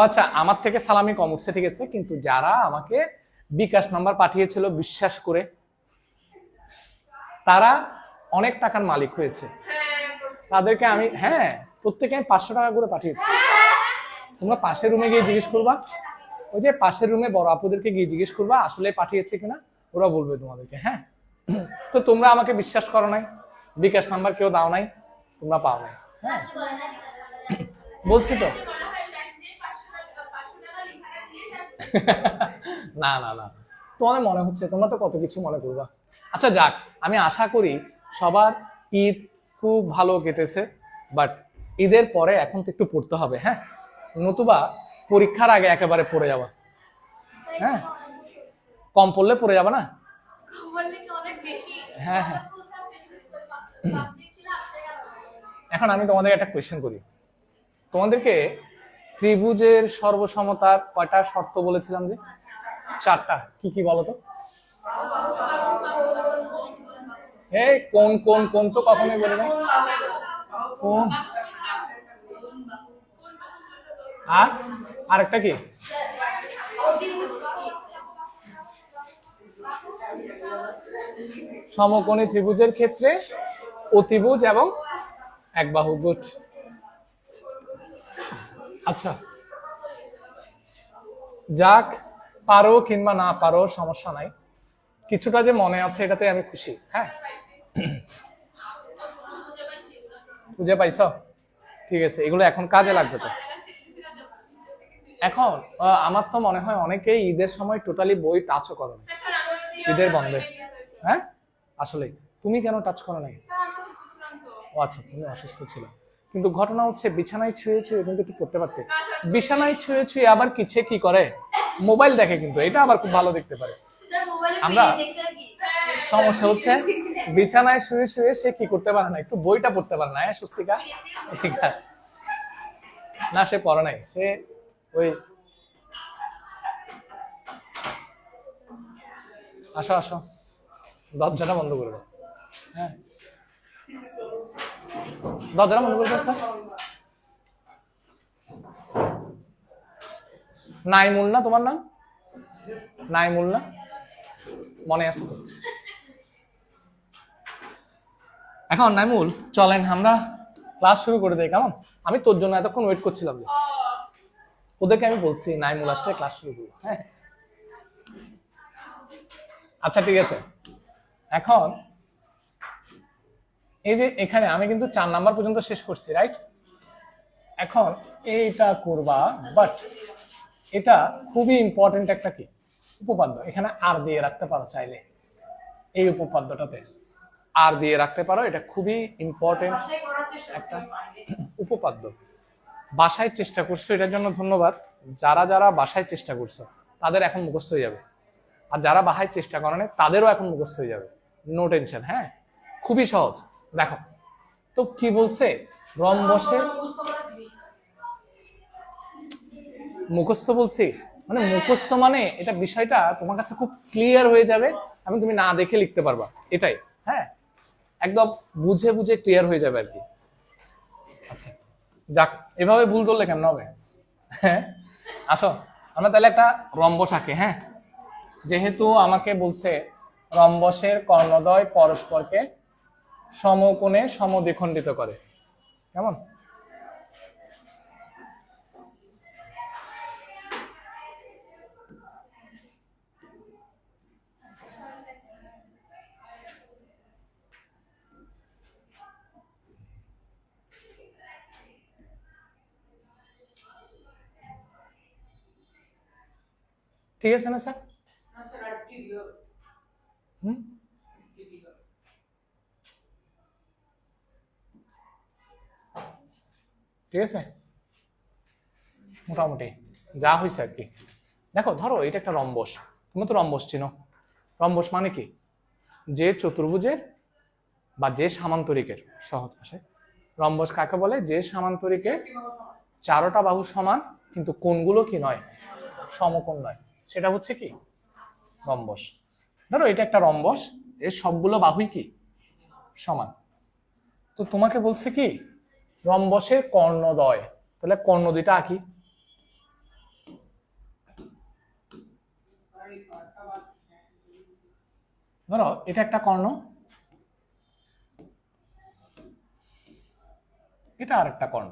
আচ্ছা, আমার থেকে সালামি কম উঠছে, ঠিক আছে, কিন্তু যারা আমাকে বিকাশ নাম্বার পাঠিয়েছিল বিশ্বাস করে, তারা অনেক টাকার মালিক হয়েছে। তাদেরকে আমি, হ্যাঁ, প্রত্যেকে আমি 500 টাকা করে পাঠিয়েছি। তোমরা পাশের রুমে গিয়ে জিজ্ঞেস করবা, ওই যে পাশের রুমে বড় আপুদেরকে গিয়ে জিজ্ঞেস করবা আসলে পাঠিয়েছে কিনা, ওরা বলবে তোমাদেরকে। হ্যাঁ, তো তোমরা আমাকে বিশ্বাস করো নাই, বিকাশ নাম্বার কেউ দাও নাই, তোমরা পাও নাই। হ্যাঁ, বলছি তো। না না না, তোমাদের মনে হচ্ছে, তোমরা তো কত কিছু মনে করবা। আচ্ছা যাক, আমি আশা করি সবার ঈদ খুব ভালো কেটেছে, বাট ঈদের পরে এখন তো একটু পড়তে হবে। হ্যাঁ, নতুবা পরীক্ষার আগে একেবারে পড়ে যাবা। হ্যাঁ, কম পড়লে পড়ে যাবা না। হ্যাঁ হ্যাঁ, এখন আমি তোমাদের একটা কোয়েশ্চেন করি। তোমাদেরকে ত্রিভুজের সর্বসমতার কয়টা শর্ত বলেছিলাম? যে 4টা। কি কি বলো তো? এই কোন কোন কোন তো কখনোই বলে নাই। কোন আর আরেকটা কি? সমকোণী ত্রিভুজের ক্ষেত্রে অতিভুজ এবং একবাহু। গুড। আচ্ছা যাক, পারো কিংবা না পারো সমস্যা নাই, কিছুটা যে মনে আছে এটাতে আমি খুশি। হ্যাঁ, বুঝে পাইছ? ঠিক আছে, এগুলো এখন কাজে লাগবে তো। এখন আমার তো মনে হয় অনেকেই ঈদের সময় টোটালি বই টাচও করো না, ঈদের বন্ধে। হ্যাঁ, আসলে তুমি কেন টাচ করো নাই? ও আচ্ছা, তুমি অসুস্থ ছিল, কিন্তু ঘটনা হচ্ছে বিছানায় ছুঁয়ে ছুঁয়ে কিন্তু একটু পড়তে পারতে। বিছানায় ছুঁয়ে ছুঁয়ে আবার কিছে কি করে, মোবাইল দেখে, কিন্তু এটা আবার খুব ভালো দেখতে পারে। আমরা সমস্যা হচ্ছে বিছানায় শুয়ে শুয়ে সে কি করতে পারে না, একটু বইটা পড়তে পারে না। স্বস্তিকা না, সে পড়ে নাই, সে ওই আসো আসো, দরজাটা বন্ধ করে দাও। হ্যাঁ, দরজাটা বন্ধ করে দাও স্যার। নাইমুল না তোমার নাম? নাইমুল না? মনে আছে তো? এখন নাইমুল, চলেন আমরা ক্লাস শুরু করে দেই, কেমন? আমি তোর জন্য এতক্ষণ ওয়েট করছিলাম, যে ওদেরকে আমি বলছি নাইমুল আসলে ক্লাস শুরু করবো। হ্যাঁ, আচ্ছা ঠিক আছে। এখন এই যে এখানে আমি কিন্তু 4 নাম্বার পর্যন্ত শেষ করছি, রাইট? এখন এইটা করবা, বাট এটা খুবই ইম্পর্টেন্ট একটা কি উপপাদ্য, এখানে আর দিয়ে রাখতে পারো চাইলে, এই উপপাদ্যটাতে আর দিয়ে রাখতে পারো, এটা খুবই ইম্পর্টেন্ট একটা উপপাদ্য। বাসায় চেষ্টা করছো, এটার জন্য ধন্যবাদ। যারা যারা বাসায় চেষ্টা করছো তাদের এখন মুখস্থ হয়ে যাবে, আর যারা বাসায় চেষ্টা করে না তাদেরও এখন মুখস্থ হয়ে যাবে, নো টেনশন। হ্যাঁ, খুবই সহজ। দেখো তো কি বলছে, রম্বসে মুখস্থ বলছি, মানে মুখস্থ মানে এটা বিষয়টা তোমার কাছে খুব ক্লিয়ার হয়ে যাবে এবং তুমি না দেখে লিখতে পারবা, এটাই। হ্যাঁ, একদম বুঝে বুঝে ক্লিয়ার হয়ে যাবে আর কি। আচ্ছা যাক, এভাবে ভুল করলে কেমন হবে? হ্যাঁ, আসো আমরা তাহলে একটা রম্বস আঁকি। হ্যাঁ, যেহেতু আমাকে বলছে রম্বসের কর্ণদ্বয় পরস্পরকে সমকোণে সমদ্বিখণ্ডিত করে, কেমন? ঠিক আছে না স্যার? ঠিক আছে, মোটামুটি যা হয়েছে আর কি। দেখো ধরো এটা একটা রম্বস, তুমি তো রম্বস চিনো। রম্বস মানে কি? যে চতুর্ভুজের বা যে সামান্তরিকের, সহজ ভাষায় রম্বস কাকে বলে? যে সামান্তরিকের 4টা বাহু সমান কিন্তু কোণগুলো কি নয়, সমকোণ নয়, সেটা হচ্ছে কি রম্বস। ধরো এটা একটা রম্বস, এর সবগুলো বাহুই কি সমান। তো তোমাকে বলছে কি রম্বসের কর্ণদ্বয়, তাহলে কর্ণ দুইটা আঁকি। ধরো এটা একটা কর্ণ, এটা আরেকটা কর্ণ,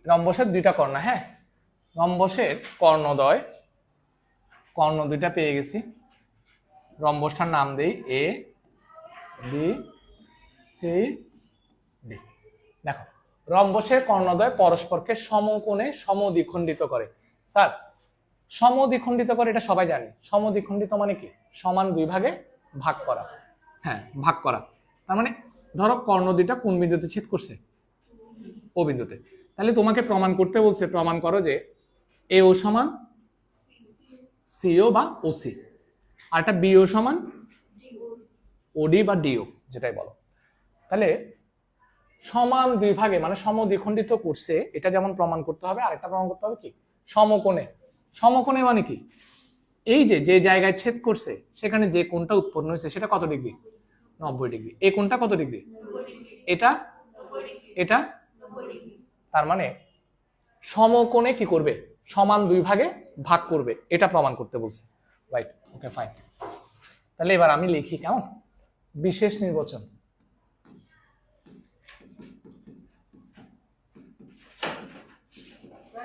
রম্বসের দুইটা কর্ণ। হ্যাঁ, রম্বসের কর্ণদ্বয়, কর্ণ দুইটা পেয়ে গেছি, রম্বসটার নাম দেই এ বি সি ডি। দেখো রম্বসের কর্ণদ্বয় পরস্পরকে সমকোণে সমদ্বিখণ্ডিত করে। স্যার সমদ্বিখণ্ডিত করে এটা সবাই জানি, সমদ্বিখণ্ডিত মানে কি? সমান দুই ভাগে ভাগ করা। হ্যাঁ, ভাগ করা। তার মানে ধরো কর্ণ দুইটা কোন বিন্দুতে ছেদ করছে? ও বিন্দুতে। তাহলে তোমাকে প্রমাণ করতে বলছে, প্রমাণ করো যে এ ও সমান সিও বা ওসি, আর একটা বিও সমান ওডি বা ডিও, যেটাই বলো। তাহলে সমান দুই ভাগে মানে সমদ্বিখণ্ডিত করছে, এটা যেমন প্রমাণ করতে হবে, আরেকটা প্রমাণ করতে হবে কি? সমকোণে। সমকোণে মানে কি? এই যে যে জায়গায় ছেদ করছে সেখানে যে কোণটা উৎপন্ন হয়েছে সেটা কত ডিগ্রি? 90 ডিগ্রি। এই কোণটা কত ডিগ্রি? এটা এটা তার মানে সমকোণে কি করবে? সমান দুই ভাগে ভাগ করবে, এটা প্রমাণ করতে বলছে। Right, okay fine. তাহলে এবার আমি লিখি কেমন? বিশেষ নির্বাচন।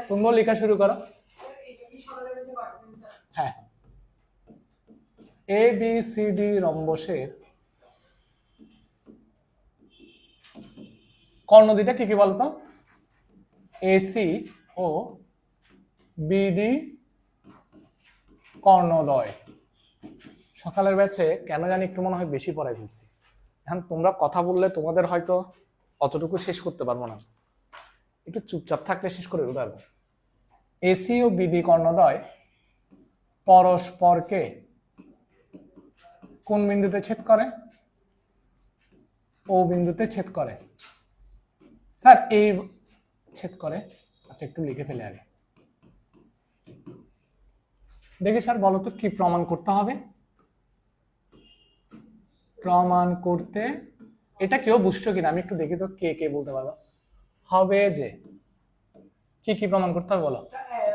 তুমিও লেখা শুরু করো। হ্যাঁ, এ বি সি ডি রম্বসের কর্ণ দুইটা কি কি বলতো? এসি ও বিডি কর্ণদ্বয়। সকালের ব্যাচে কেন জানি একটু মনে হয় বেশি পড়াই ফেলছি। এখন তোমরা কথা বললে তোমাদের হয়তো অতটুকু শেষ করতে পারবো না, একটু চুপচাপ থাকলে শেষ করে দিতে পারবো। এসি ও বিডি কর্ণদ্বয় পরস্পরকে কোন বিন্দুতে ছেদ করে? ও বিন্দুতে ছেদ করে। স্যার এই ছেদ করে, আচ্ছা একটু লিখে ফেলে আগে দেখি। স্যার বলো তো কি প্রমাণ করতে হবে? প্রমাণ করতে এটা কেউ বুঝছো কিনা আমি একটু দেখি তো, কে কে বলতে পারবো? হবে যে কি কি প্রমাণ করতে হবে বলো?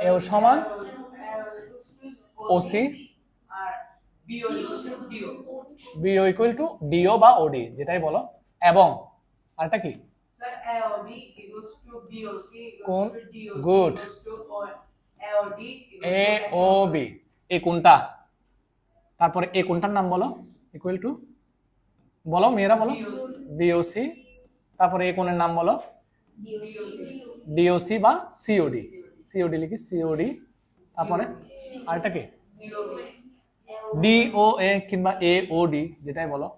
এও সমান OC, BO equal to DO বা ওডি, যেটাই বলো। এবং আরটা কি? কোন? গুড। এ ও বি, এই কোনটা? তারপরে এই কোনটার নাম বলো? ইকুয়াল টু বলো মেয়েরা বলো, বিওসি। তারপরে এই কোণের নাম বলো? ডিওসি বা সিওডি। সিওডি লিখি, সিওডি। তারপরে আরটা কি? ডিও এ কিংবা এ ও ডি, যেটাই বলো,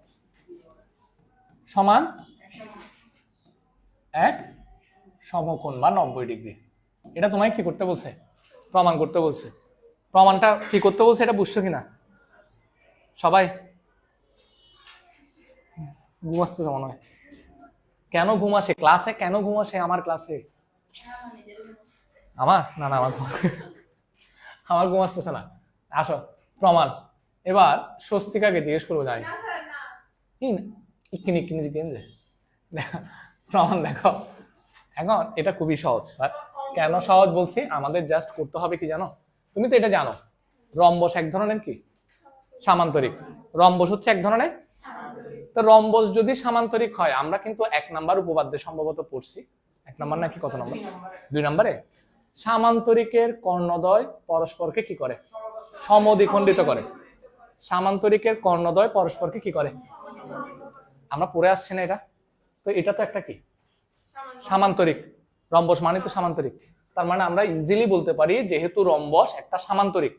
সমান এক সমকোণ বা 90 ডিগ্রি। এটা তোমায় কি করতে বলছে? প্রমাণ করতে বলছে। প্রমাণটা কি করতে বলছে এটা বুঝছো কিনা সবাই? ঘুমাচ্ছে মনে হয়। কেন ঘুম আসে ক্লাসে? কেন ঘুম আসে আমার ক্লাসে? আমার না না আমার আমার ঘুম আসতেছে না। আসো প্রমাণ। এবার স্বস্তিকাকে জিজ্ঞেস করবো, জানি ইকিনি ইকিনি জিজ্ঞেস প্রমাণ দেখো। এখন এটা খুবই সহজ স্যার। কেন সহজ বলছি? আমাদের জাস্ট করতে হবে কি জানো? তুমি তো এটা জানো, রম্বস এক ধরনের কি? সামান্তরিক। রম্বস হচ্ছে এক ধরনের। তো রম্বস যদি সামান্তরিক হয়, আমরা কিন্তু 1 নাম্বার উপপাদ্যে সম্ভবত পড়ছি। 1 নাম্বার নাকি কত নম্বর? 2 নম্বরে। সামান্তরিকের কর্ণদ্বয় পরস্পরকে কি করে? সমদ্বিখণ্ডিত করে। সামান্তরিকের কর্ণদ্বয় পরস্পরকে কি করে? আমরা পড়ে আসছি না এটা? তো এটা তো একটা কি? সামান্তরিক। রম্বস মানে তো সামান্তরিক। তার মানে আমরা ইজিলি বলতে পারি যেহেতু রম্বস একটা সামান্তরিক,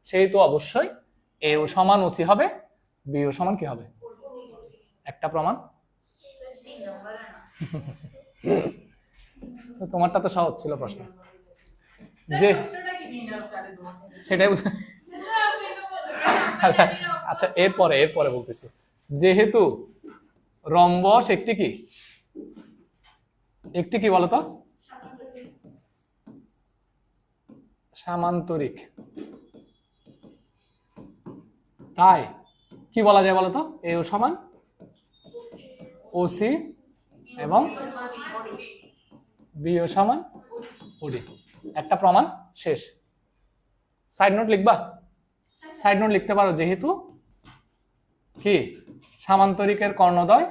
সেহেতু অবশ্যই এও সমান ওসি হবে, বিও সমান কি হবে? একটা প্রমাণ। তোমারটা তো সহজ ছিল প্রশ্ন, যে সেটাই আচ্ছা এরপরে এরপরে বলতেছি, যেহেতু রম্বস একটি কি? একটি কি বলতো? সামান্তরিক। তাই কি বলা যায় বলতো? এও সমান ওসি এবং বিও সমান ওডি। একটা প্রমাণ শেষ। সাইড নোট লিখবা? সাইড নোট লিখতে পারো, যেহেতু কি সামান্তরিকের কর্ণদ্বয়,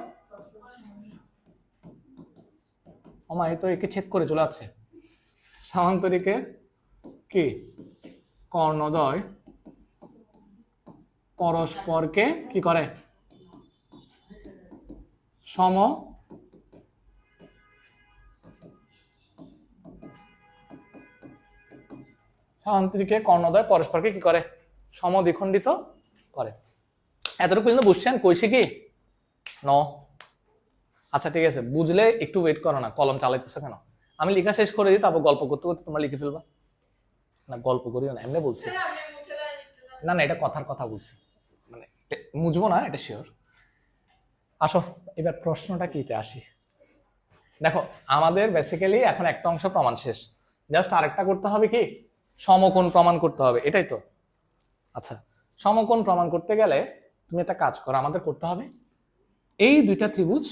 ওমা এই তো একে ছেদ করে চলে যাচ্ছে, সামান্তরিকের কি কর্ণদ্বয় পরস্পরকে কি করে সম সামান্তরিকের কর্ণদ্বয় পরস্পরকে কি করে সমদ্বিখণ্ডিত করে। এতটুকু পর্যন্ত বুঝছেন? কইছি কি ন? আচ্ছা ঠিক আছে, বুঝলে একটু ওয়েট করো না, কলম চালাইতেছো কেন? আমি লেখা শেষ করে দিই, তারপর গল্প করতে করতে তোমরা লিখে ফেলবা। না গল্প করিও না, এমনি বলছি। না না এটা কথার কথা বলছি, মানে মুছবো না এটা শিওর। আসো এবার প্রশ্নটা কিতে আসি। দেখো আমাদের বেসিক্যালি এখন একটা অংশ প্রমাণ শেষ, জাস্ট আরেকটা করতে হবে কি সমকোণ প্রমাণ করতে হবে, এটাই তো। আচ্ছা সমকোণ প্রমাণ করতে গেলে তুমি একটা কাজ করো, আমাদের করতে হবে এই দুইটা ত্রিভুজ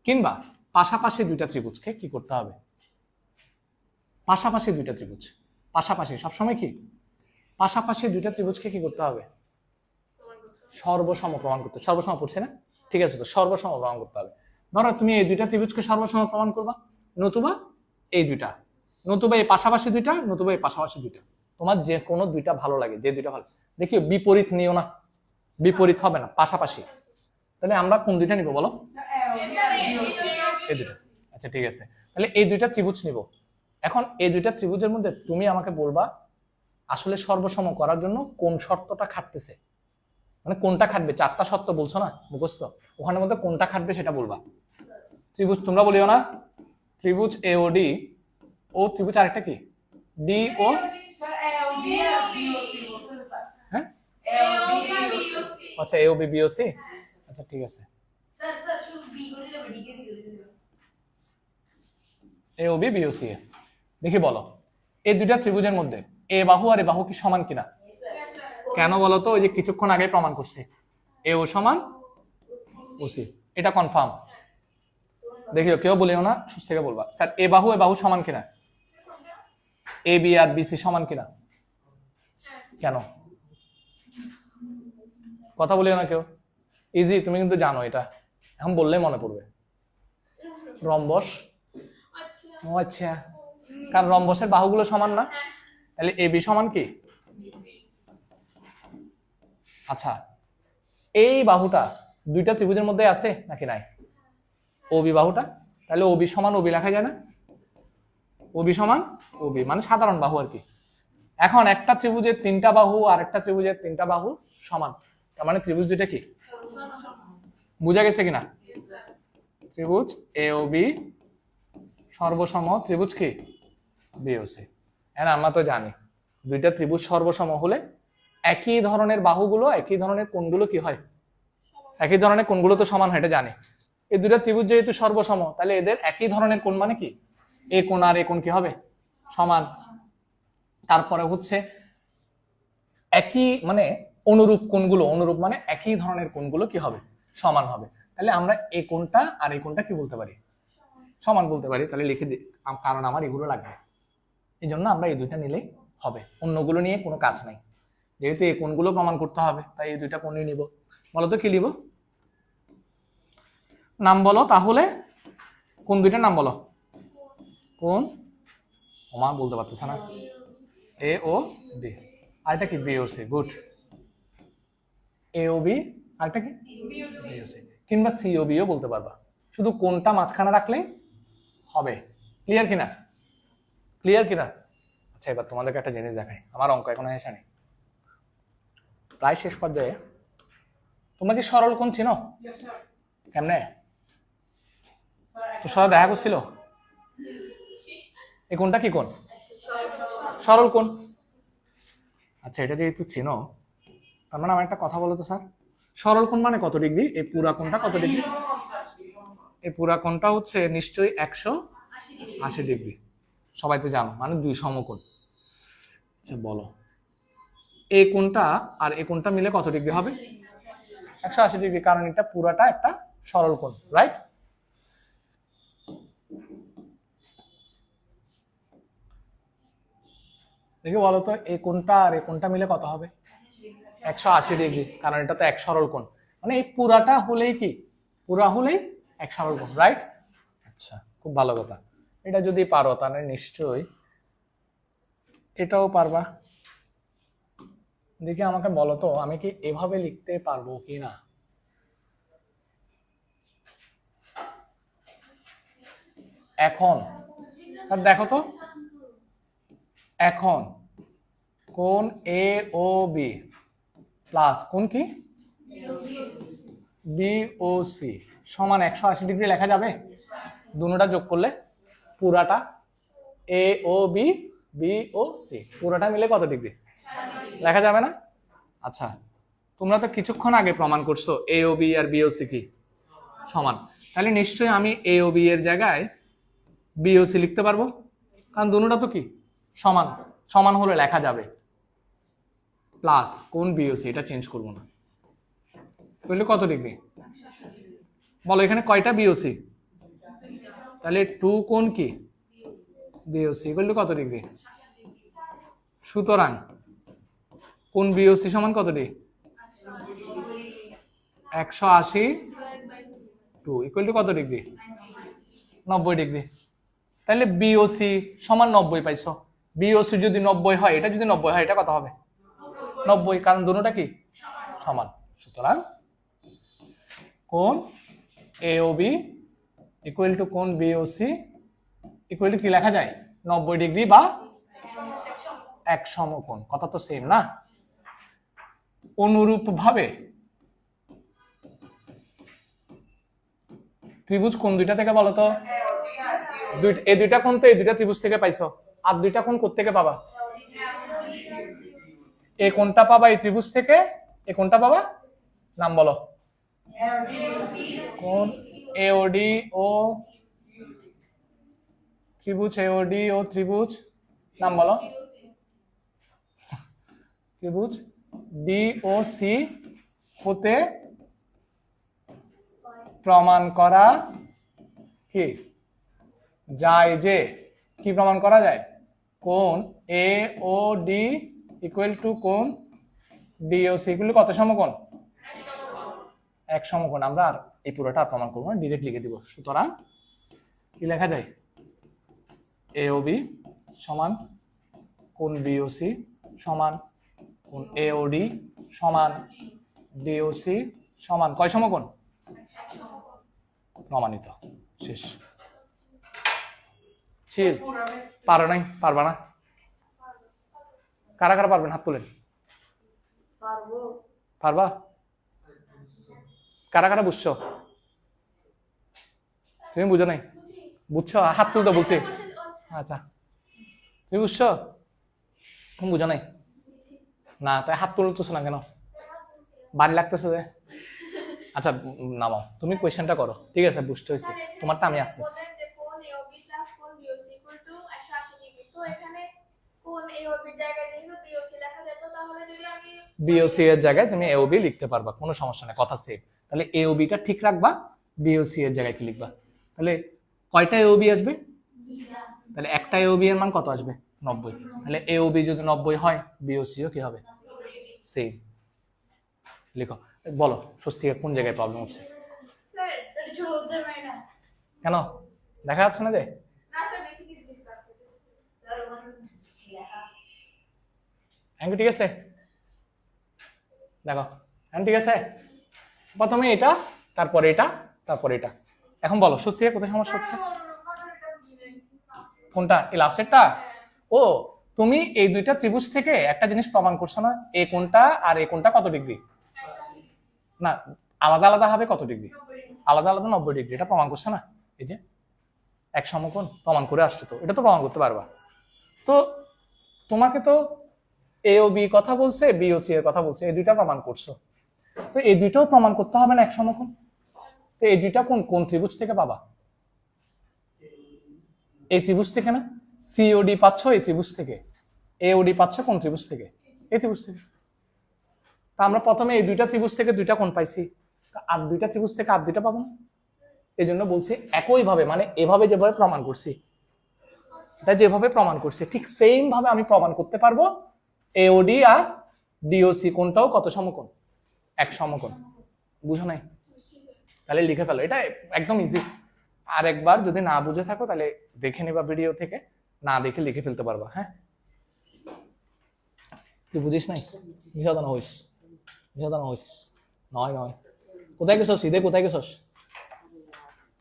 কিংবা পাশাপাশি দুইটা ত্রিভুজকে কি করতে হবে, পাশাপাশি দুইটা ত্রিভুজ, পাশাপাশি সবসময় কি পাশাপাশি দুইটা ত্রিভুজকে কি করতে হবে সর্বসম প্রমাণ করতে। সর্বসম পড়ছে না? ঠিক আছে, তো সর্বসম প্রমাণ করতে হবে। ধরো তুমি এই দুইটা ত্রিভুজকে সর্বসম প্রমাণ করবা, নতুবা এই দুইটা, নতুবা এই পাশাপাশি দুইটা, নতুবা এই পাশাপাশি দুইটা, তোমার যে কোনো দুইটা ভালো লাগে, যে দুইটা ভালো। দেখিও বিপরীত নিও না, বিপরীত হবে না, পাশাপাশি। তাহলে আমরা কোন দুইটা নিব বলো? এই দুইটা। আচ্ছা ঠিক আছে, তাহলে এই দুইটা ত্রিভুজ নিব। এখন এই দুইটা ত্রিভুজের মধ্যে তুমি আমাকে বলবা আসলে সর্বসম করার জন্য কোন শর্তটা খাটতেছে, মানে কোনটা খাটবে। চারটা শর্ত বলছো না মুখস্থ, ওখানের মধ্যে কোনটা খাটবে সেটা বলবা। ত্রিভুজ তোমরা বলিও না, ত্রিভুজ এওডি ও ত্রিভুজ আরেকটা কি ডি ও, হ্যাঁ আচ্ছা এও বি বিওসি। আচ্ছা ঠিক আছে, এও বি বিওসি। দেখি বলো এই দুইটা ত্রিভুজের মধ্যে এ বাহু আর এ বাহু কি সমান কিনা? কেন বলো তো? ওই যে কিছুক্ষণ আগে প্রমাণ করছি এ ও সমান ওসি, এটা কনফার্ম। দেখিও কেউ বলিও না, সুস্থ থেকে বলবা স্যার এ বাহু সমান কিনা, এ বি আর বিসি সমান কিনা। কেন কথা বলিও না কেউ, ইজি, তুমি কিন্তু জানো এটা, এখন বললেই মনে পড়বে। রম্বস, ও আচ্ছা, কারণ রম্বসের বাহুগুলো সমান না, তাহলে এ বি সমান কি? আচ্ছা এই বাহুটা দুইটা ত্রিভুজের মধ্যে আছে নাকি নাই? ওবি বাহুটা, তাহলে ওবি সমান ওবি লেখা যায় না? ওবি সমান ওবি মানে সাধারণ বাহু আর কি। এখন একটা ত্রিভুজের তিনটা বাহু আর একটা ত্রিভুজের তিনটা বাহু সমান, তার মানে ত্রিভুজ দুইটা কি বুঝা গেছে কিনা? ত্রিভুজ এ ও বি সর্বসম ত্রিভুজ কি বিওসি। এখন আমরা তো জানি দুইটা ত্রিভুজ সর্বসম হলে একই ধরনের বাহুগুলো একই ধরনের কোণগুলো কি হয়, একই ধরনের কোণগুলো তো সমান হয়, এটা জানি। এই দুইটা ত্রিভুজ যেহেতু সর্বসম, তাহলে এদের একই ধরনের কোণ মানে কি এ কোণ আর এ কোণ কি হবে সমান। তারপরে হচ্ছে একই মানে অনুরূপ কোণগুলো, অনুরূপ মানে একই ধরনের কোণগুলো কি হবে সমান হবে। তাহলে আমরা এই কোণটা আর এই কোণটা কি বলতে পারি সমান বলতে পারি। তাহলে লিখে দিই, কারণ আমার এগুলো লাগবে, এই জন্য আমরা এই দুইটা নিলেই হবে, অন্যগুলো নিয়ে কোনো কাজ নাই। যেহেতু এই কোণগুলো প্রমাণ করতে হবে তাই এই দুইটা কোণই নিব। বলো তো কি লিখব? নাম বলো তাহলে, কোন দুইটার নাম বলো? কোন ওমা বলতে পারতেছে না, এ ও বি, আরেকটা কি বিওসি। গুড, এ ও বি আরেকটা কি বিওসি, কিংবা সি ও বিও বলতে পারবা, শুধু কোনটা মাঝখানে রাখলে হবে। ক্লিয়ার কিনা? ক্লিয়ার কিনা? আচ্ছা এবার তোমাদেরকে একটা জিনিস দেখাই, আমার অঙ্ক এখনো এসে নেই, প্রায় শেষ পর্যায়ে। তোমরা কি সরল কোণ চিনো? কেমনে তো সরল দেখা করছিল? এই কোণটা কি কোণ? সরল কোণ। আচ্ছা এটা যেহেতু চিনো, তার মানে আমার একটা কথা বলো তো স্যার, সরল কোণ মানে কত ডিগ্রি? এই পুরা কোণটা কত ডিগ্রি? এই পুরা কোণটা হচ্ছে নিশ্চয়ই 180 ডিগ্রি, সবাই তো জানো, মানে দুই সমকোণ। আচ্ছা বলো এই কোণটা আর এই কোণটা মিলে কত ডিগ্রি হবে? 180 ডিগ্রি, কারণ এটা পুরাটা একটা সরল কোণ, রাইট? দেখি বলো তো এই কোণটা আর এই কোণটা মিলে কত হবে? 180 ডিগ্রি, কারণ এটা তো এক সরল কোণ। মানে এই পুরাটা হলেই কি, পুরা হলেই এক সমকোণ, রাইট? আচ্ছা, খুব ভালো কথা। এটা যদি পারো তাহলে নিশ্চয়ই এটাও পারবা। দেখি আমাকে বলো তো, আমি কি এভাবে লিখতে পারবো কি না? এখন স্যার দেখো তো, এখন কোণ এ ও বি প্লাস কোণ কি বি ও সি সমান 180 ডিগ্রি লেখা যাবে? দুটোটা যোগ করলে পুরাটা এ ও বি, বি ও সি পুরাটা মিলে কত ডিগ্রি লেখা যাবে না? আচ্ছা, তোমরা তো কিছুক্ষণ আগে প্রমাণ করছো এ ও বি আর বি ও সি কি সমান, তাহলে নিশ্চয়ই আমি এ ও বি এর জায়গায় বি ও সি লিখতে পারবো, কারণ দুটোটা তো কি সমান, সমান হলে লেখা যাবে প্লাস কোণ বি ও সি, এটা চেঞ্জ করবো না। তাহলে কত ডিগ্রি বলো, এখানে কয়টা বি ও সি? তাহলে 2 কোণ কি বি ও সি বললে কত ডিগ্রি? সুতরাং কোণ বি ও সি সমান কত ডিগ্রি? 180 2 ইকুয়াল টু কত ডিগ্রি? 90 ডিগ্রি। তাহলে বিওসি সমান 90 পাইছো। বিওসি যদি 90 হয়, এটা যদি 90 হয়, এটা কত হবে? 90, কারণ দুটোটা কি সমান। সুতরাং কোণ এওবি ইকুয়াল টু কোণ বিওসি ইকুয়াল টু কি লেখা যায়? 90 ডিগ্রি বা এক সমকোণ। কথা তো সেম না? অনুরূপ ভাবে ত্রিভুজ কোন দুইটা থেকে বলো তো? এই দুইটা কোণ তো এই দুইটা ত্রিভুজ থেকে পাইছো, আর দুইটা কোণ কোত্থেকে পাবা? এই কোণটা পাবা এই ত্রিভুজ থেকে, এই কোণটা পাবা, নাম বলো। কোণ এওডি ও ত্রিভুজ এওডি ও ত্রিভুজ, নাম বলো। ত্রিভুজ ডিওসি হতে প্রমাণ করা কি যায় যে, কি প্রমাণ করা যায়? কোণ এ ও ডি ইকুয়াল টু কোণ ডিওসি ইকুয়াল কত সমকোণ? এক সমকোণ। আমরা আর এই পুরোটা প্রমাণ করবো না, ডিরেক্ট লিখে দিব। সুতরাং কি লেখা যায়? এ ও বি সমান কোণ বিওসি সমান কোণ এ ও ডি সমান ডিওসি সমান কয় সমকোণ? প্রমাণিত। শেষ। চিল। পারো নাই? পারবা না? কারা কারা পারবেন হাত তুলেন। পারবা? কারা কারা বুঝছো? তুমি বুঝো নাই? বুঝছো? হাত তুলতে বলছি। আচ্ছা, তুমি বুঝছো? তুমি বুঝো নাই? না, তাই হাত তুলতেছো না কেন? বাড়ি লাগতেছে যে। আচ্ছা নামাও, তুমি কোয়েশ্চেনটা করো। ঠিক আছে, বুঝতে হয়েছে তোমারটা, আমি আসতেছি। বিওসি এর জায়গায় তুমি এওবি লিখতে পারবা, কোনো সমস্যা নেই, কথা সেম। তাহলে এওবিটা ঠিক রাখবা, বিওসি এর জায়গায় কি লিখবা? তাহলে কয়টা এওবি আসবে? তাহলে একটা এওবি এর মান কত আসবে? 90। তাহলে এওবি যদি 90 হয়, বিওসিও কি হবে? সেম। লিখো, বলো স্বস্তিকা কোন জায়গায় প্রবলেম হচ্ছে? কেন দেখা যাচ্ছে না যে? ঠিক আছে, দেখো ঠিক আছে, প্রথমে এটা, তারপরে এটা, তারপরে এটা। এখন বলো স্বস্তিকা কোথায় সমস্যা হচ্ছে? কোনটা? এই লাস্টেরটা? ও, তুমি এই দুইটা ত্রিভুজ থেকে একটা জিনিস প্রমাণ করছো না, এই কোণটা আর এই কোণটা কত ডিগ্রি? না, আলাদা আলাদা হবে কত ডিগ্রি? আলাদা আলাদা 90 ডিগ্রি। এটা প্রমাণ করছে না? এই যে এক সমকোণ প্রমাণ করে আসছে, তো এটা তো প্রমাণ করতে পারবা। তো তোমাকে তো এ ও বি কথা বলছে, বি ও সি এর কথা বলছে, এই দুইটা প্রমাণ করছো, তো এই দুইটাও প্রমাণ করতে হবে না এক সমকোণ? তো এই দুইটা কোন কোন ত্রিভুজ থেকে পাবা? এই ত্রিভুজ থেকে না? সিওডি পাচ্ছ এই ত্রিভুজ থেকে, এওডি পাচ্ছ কোন ত্রিভুজ থেকে? এই ত্রিভুজ থেকে। তা আমরা প্রথমে এই দুইটা ত্রিভুজ থেকে দুইটা কোণ পাইছি, আর দুইটা ত্রিভুজ থেকে আর দুইটা পাবো না? এই জন্য বলছি একই ভাবে, মানে এভাবে যেভাবে প্রমাণ করছি, এটা যেভাবে প্রমাণ করছি ঠিক সেম ভাবে আমি প্রমাণ করতে পারবো এওডি আর ডিওসি কোণটাও কত সমকোণ? এক সমকোণ। বুঝো নাই? তাহলে লিখে ফেলো, এটা একদম ইজি। আর একবার যদি না বুঝে থাকো তাহলে দেখে নিবা ভিডিও থেকে, না দেখে লিখে ফেলতে পারবা। হ্যাঁ, তুই বুঝিস নাই? মিশাদানো হইস, মিশাদানো হইস। নয় নয়, কোথায় গেছস ঈদে, কোথায় গেছস?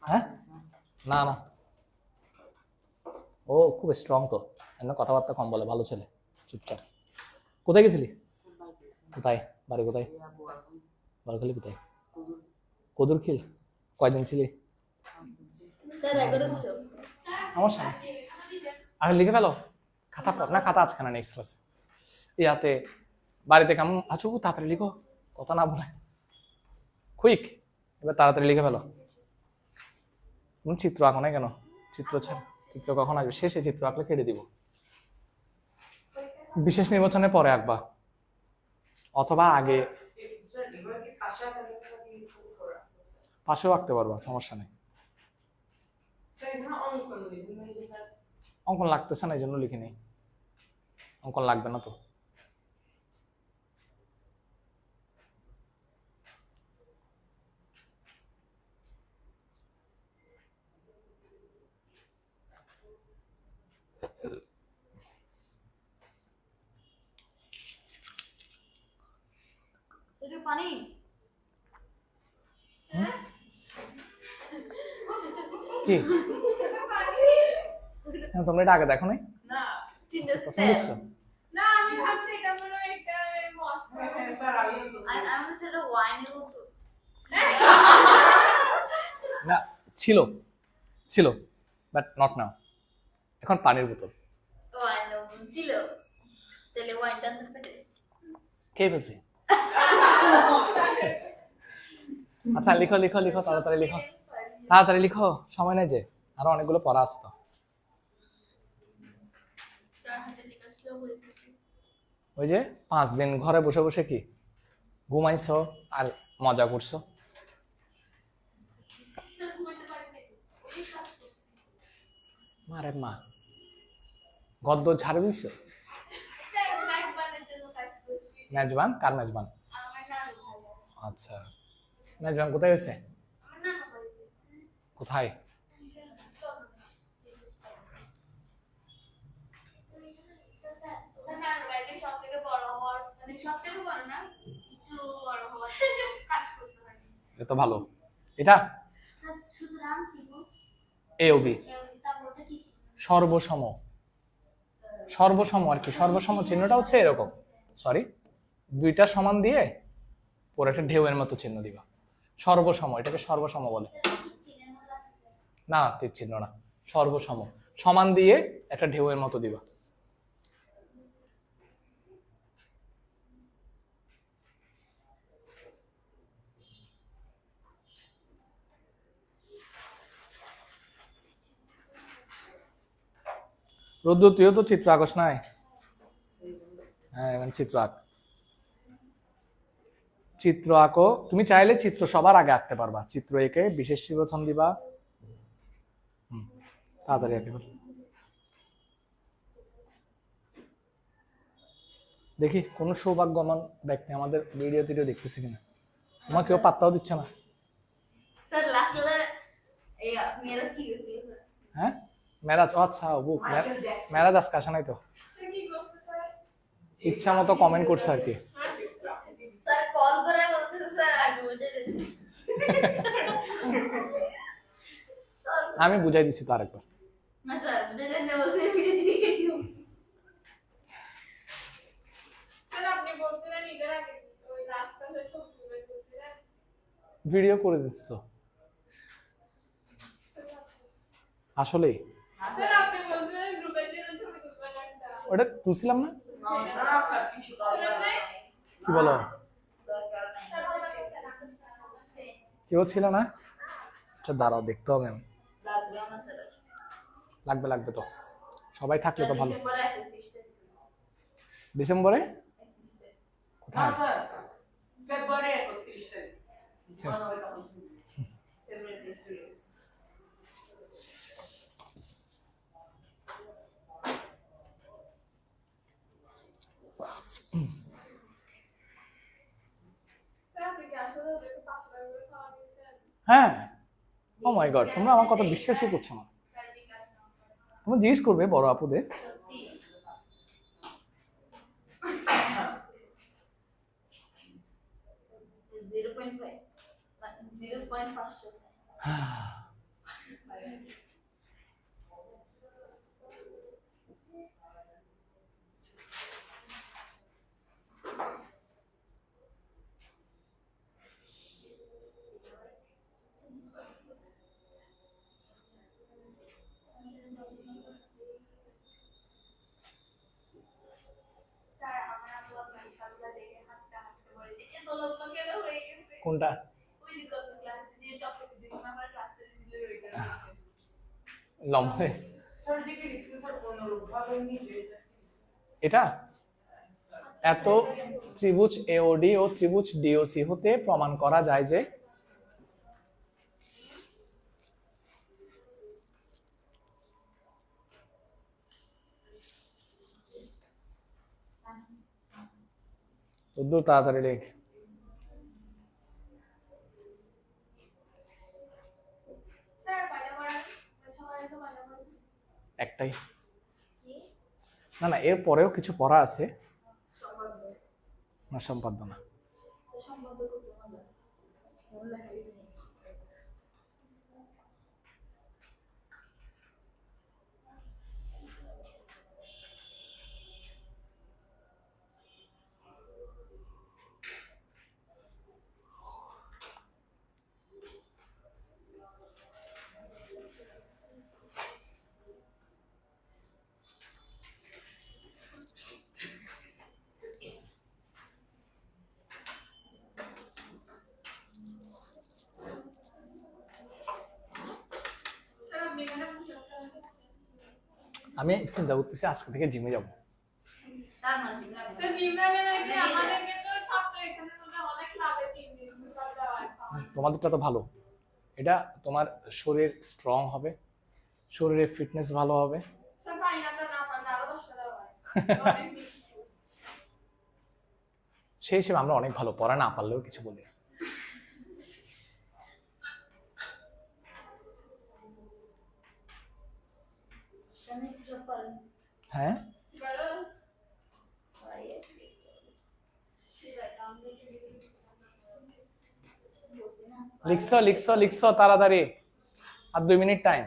হ্যাঁ, না না, ও খুব স্ট্রং তো, এমন কথাবার্তা কম বলে, ভালো ছেলে, চুপচাপ। কোথায় গেছিলি? কোথায়? বাড়ি কোথায়? বারখালি কোথায়? কদুরখিল। কয়দিন ছিলি? আমার সামনে আগে লিখে ফেলো, খাতা পড় না, খাতা আজকে না, নেক্সট ক্লাসে। ইয়াতে বাড়িতে কেমন আছো, তাড়াতাড়ি লিখো, কথা না বলে, কুইক। এবার তাড়াতাড়ি লিখে ফেলো। তুমি চিত্র আঁকো না কেন? চিত্র ছাড়া, চিত্র কখন আসবে? শেষে চিত্র আঁকলে কেটে দিব। বিশেষ নির্বাচনের পরে আঁকবা, অথবা আগে। পাশেও আঁকতে পারবা, সমস্যা নেই। অঙ্কন লাগতেছে না, এই জন্য লিখে নেই। অঙ্কন লাগবে না তো। পানি কি তোমরা এটা আগে দেখো নাই? না, ছিল ছিল, বাট নট নাও। এখন পানির বোতল ছিল, তাহলে ওয়াইনটা খেয়ে ফেলছি। আচ্ছা লিখো লিখো লিখো, তাড়াতাড়ি লিখো, তাড়াতাড়ি লিখো, সময় নেই যে, আরো অনেকগুলো পড়া আছে তো। ওই যে 5 দিন ঘরে বসে বসে কি ঘুমাইছো আর মজা করছো। মারে মা, গদ্য ঝাড়ে দিছো। মেজবান? কার মেজবান? আচ্ছা, মেজবান কোথায় গেছে? কোথায়? তো ভালো, এটা এওবি সর্বসম, সর্বসম আর কি, সর্বসম চিহ্নটা হচ্ছে এরকম, সরি, দুইটা সমান দিয়ে পরে একটা ঢেউয়ের মতো চিহ্ন দিবা, সর্বসম, এটাকে সর্বসম বলে। না তীর চিহ্ন না, সর্বসম, সমান দিয়ে একটা ঢেউয়ের মতো দিবা। রোদ্দু, তুইও তো চিত্র আঁকস নাই? হ্যাঁ, মানে চিত্র আঁক, চিত্র আঁকো। তুমি চাইলে চিত্র সবার আগে আঁকতে পারবা, চিত্র এঁকে বিশেষ নির্বাচন দিবা। তাড়াতাড়ি আঁকে ফেল। দেখি কোন সৌভাগ্যবান ব্যক্তি আমাদের ভিডিও টিডিও দেখতেছে কিনা। তোমার কেউ পাত্তাও দিচ্ছে না। স্যার লাস্টে এই মেরাজ কি গেছে? হ্যাঁ, মেরাজ, আচ্ছা বুক মেরাজ আজকে আসে নাই তো, ইচ্ছা মতো কমেন্ট করছে আর কি। স্যার কল করে বলতেছে স্যার আগে বুঝে দিন। আমি বুঝাই দিছি তো আরেকবার। না স্যার বুঝে দেন না, বসে ভিডিও দিয়ে দিও। স্যার আপনি বলছিলেন ইদার আগে ওই রাস্তাতে সব ঘুরে বলছিলেন, ভিডিও করে দিচ্ছি তো আসলে। স্যার আপনি বলছিলেন গ্রুপে জন্য ছবি তুলবেন একটা, ওটা তুলছিলাম না? না স্যার কিছু দরকার নাই। কি বলো? দরকার নাই স্যার, বলতে কেউ ছিল না? আচ্ছা দাঁড়াও, দেখতে হবে। আমি লাগবে না স্যার, লাগবে, লাগবে তো, সবাই থাকলে তো ভালো। ডিসেম্বরে 31 তারিখ। ডিসেম্বরে কোথায়? স্যার ফেব্রুয়ারি 31 তারিখ। ফেব্রুয়ারি 30 তারিখ। স্যার আপনি কি আসলে ওদেরকে 500 হ্যাঁ, ও মাই গড, তোমরা আমার কথা বিশ্বাসই করছো না। তোমরা জিজ্ঞেস করবে বড় আপুদের। স্যার আমার আব্বু খেলাধুলা দেখে হাসতে হাসতে বলে যে এত লম্বা কেন হয়ে গেছে। কোনটা? ওই যে গত ক্লাসে যে চকলেট দিলাম আমার ক্লাসে ছিল ওইটা। লম্বে স্যার দিকে লিখছেন স্যার অনুরূপভাবে নিচে এটা এত ত্রিভুজ এওডি ও ত্রিভুজ ডিওসি হতে প্রমাণ করা যায় যে তাড়াতাড়ি লেখ। স্যার কয়টা পড়া সবাই তো কয়টা পড়া একটাই কি না, না, এর পরেও কিছু পড়া আছে। সম্বন্ধ না, সম্পাদ্য না। তো সম্বন্ধ করতে মজা মন লাগে স্যার আপনি এখানে পুষাকটা আমি চিন্তা করতেছি আজকে থেকে জিমে যাব। তার মানে স্যার জিমরানে নাকি আমাদেরকে তো সপ্তাহে এখানে মধ্যে অনেক লাভে 3 দিন পুষাকটা হয়। তোমাদেরটা তো ভালো। এটা তোমার শরীর স্ট্রং হবে, শরীরের ফিটনেস ভালো হবে। স্যার ফাইনালটা না পারলে আরো 10 টাকা হয় অনেক বেশি। সেই হিসেবে আমরা অনেক ভালো, পড়া না পারলেও কিছু বলি না। জানি পুষাক পারেন হ্যাঁ, বলো ভাই ঠিক আছে আমরা কি বলছি না লিখছো লিখছো লিখছো তাড়াতাড়ি, আর 2 মিনিট টাইম।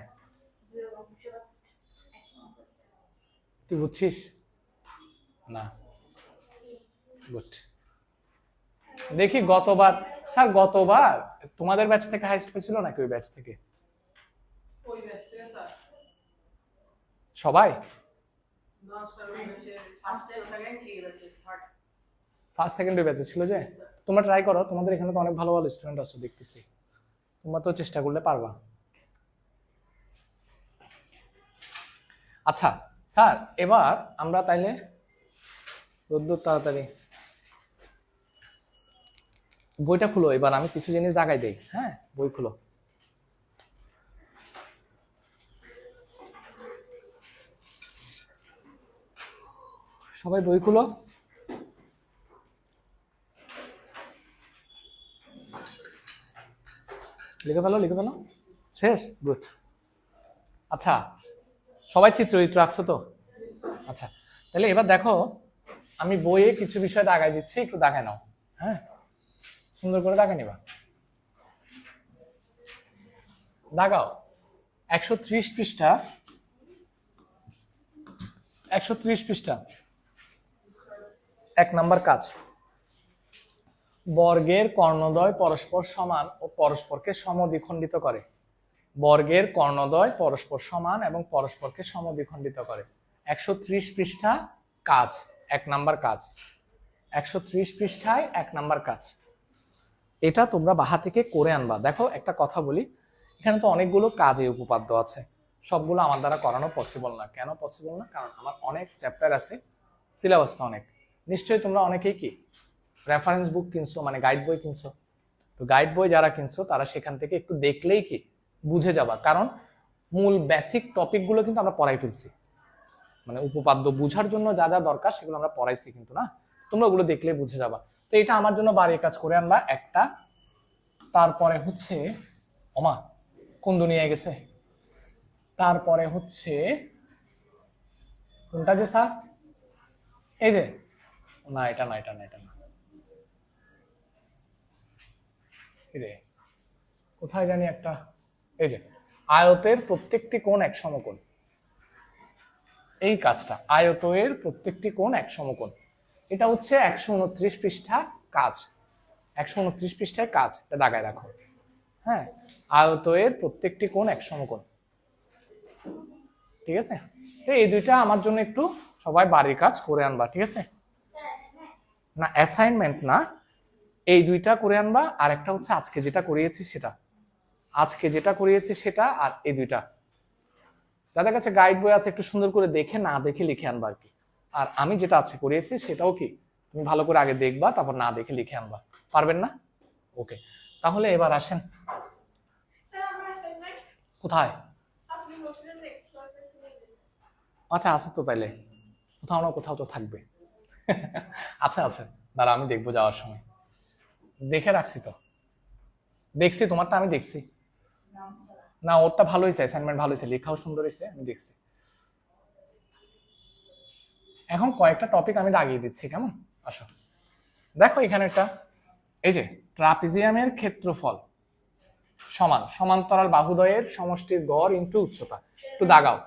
তুই বুঝছিস না? গুড। দেখি গতবার স্যার, গতবার তোমাদের ব্যাচ থেকে হাইস্ট হয়েছিল নাকি ওই ব্যাচ থেকে? ওই ব্যাচ থেকে স্যার সবাই না স্যার ওই ব্যাচে ফার্স্ট এন্ড সেকেন্ড এই ব্যাচে থার্ড ফার্স্ট সেকেন্ডের ব্যাচে ছিল যে। তোমরা ট্রাই করো, তোমাদের এখানে তো অনেক ভালো ভালো স্টুডেন্ট আছে দেখতেছি, তোমরা তো চেষ্টা করলে পারবা। আচ্ছা স্যার, এবার আমরা তাইলে রোদ্দুর তাড়াতাড়ি বইটা খুলো। এবার আমি কিছু জিনিস দাগাই দেই। হ্যাঁ, বই খুলো। সবাই বই খুলো। লিখে ফেলো, লিখে ফেলো। শেষ? গুড। আচ্ছা, সবাই চিত্র আঁকছো তো? আচ্ছা, তাহলে এবার দেখো, আমি বইয়ে কিছু বিষয় দাগাই দিচ্ছি, একটু দাগায় নাও। হ্যাঁ, সুন্দর করে দাগাই নিবা। দাগাও। 130 পৃষ্ঠা, 130 পৃষ্ঠা, 1 নাম্বার কাজ। বর্গের কর্ণদ্বয় পরস্পর সমান ও পরস্পরকে সমদ্বিখণ্ডিত করে। বর্গের কর্ণদ্বয় পরস্পর সমান এবং পরস্পরকে সমদ্বিখণ্ডিত করে। 130 পৃষ্ঠা কাজ, 1 নাম্বার কাজ। 130 পৃষ্ঠায় 1 নাম্বার কাজ। এটা তোমরা বাহা থেকে করে আনবা। দেখো, একটা কথা বলি, এখানে তো অনেকগুলো কাজে উপপাদ্য আছে, সবগুলো আমার দ্বারা করানো পসিবল না। কেন পসিবল না? কারণ আমার অনেক চ্যাপ্টার আছে, সিলেবাস তো অনেক। নিশ্চয়ই তোমরা অনেকেই কি রেফারেন্স বুক কিনছো, মানে গাইড বই কিনছো। তো গাইড বই যারা কিনছো তারা সেখান থেকে একটু দেখলেই কি বুঝে যাবা, কারণ মূল বেসিক টপিকগুলো কিন্তু আমরা পড়াই ফেলছি। মানে উপপাদ্য বুঝার জন্য যা যা দরকার সেগুলো আমরা পড়াইছি কিন্তু না, তোমরা ওগুলো দেখলেই বুঝে যাবা। তো এটা আমার জন্য বাড়ির কাজ করে আনবা একটা। তারপরে হচ্ছে ওমা কোন দুনিয়ায় গেছে? তারপরে হচ্ছে কোনটা যে স্যার, এই যে, না এটা না, এটা না, এটা না, এই যে কোথায় জানি একটা, এই যে আয়তের প্রত্যেকটি কোণ এক সমকোণ, এই কাজটা, আয়তের প্রত্যেকটি কোণ এক সমকোণ, এটা হচ্ছে 129 পৃষ্ঠা কাজ, 129 পৃষ্ঠায় কাজ, এটা দাগায় রাখো। হ্যাঁ, আয়তের প্রত্যেকটি কোণ এক সমকোণ, ঠিক আছে? তো এই দুইটা আমার জন্য একটু সবাই বাড়ির কাজ করে আনবা, ঠিক আছে? না অ্যাসাইনমেন্ট না, এই দুইটা করে আনবা, আর একটা হচ্ছে আজকে যেটা করিয়েছি সেটা, আজকে যেটা করিয়েছি সেটা, আর এই দুইটা যাদের কাছে গাইড বই আছে একটু সুন্দর করে দেখে না দেখে লিখে আনবা আর কি। আর আমি যেটা আছে করিয়েছি সেটাও কি তুমি ভালো করে আগে দেখবা, তারপর না দেখে লিখে আনবা, পারবেন না? ওকে, তাহলে এবার আসেন। স্যার আমার অ্যাসাইনমেন্ট কোথায়? আপনি বলছিলেন এক্সট্রা আচ্ছা আছে তো, তাইলে কোথাও না কোথাও তো থাকবে। আচ্ছা আচ্ছা, দাঁড়া আমি দেখবো যাওয়ার সময়, দেখে রাখছি তো, দেখছি তোমারটা আমি দেখছি, না ওরটা ভালো হয়েছে, অ্যাসাইনমেন্ট ভালো হয়েছে, লেখাও সুন্দর হয়েছে, আমি দেখছি। এখন কয়েকটা টপিক আমি দাগিয়ে দিচ্ছি, কেমন? আসো দেখো এখানে একটা, এই যে ট্রাপিজিয়ামের ক্ষেত্রফল সমান সমান্তরাল বাহুদ্বয়ের সমষ্টির গড় ইনটু উচ্চতা, একটু দাগাও।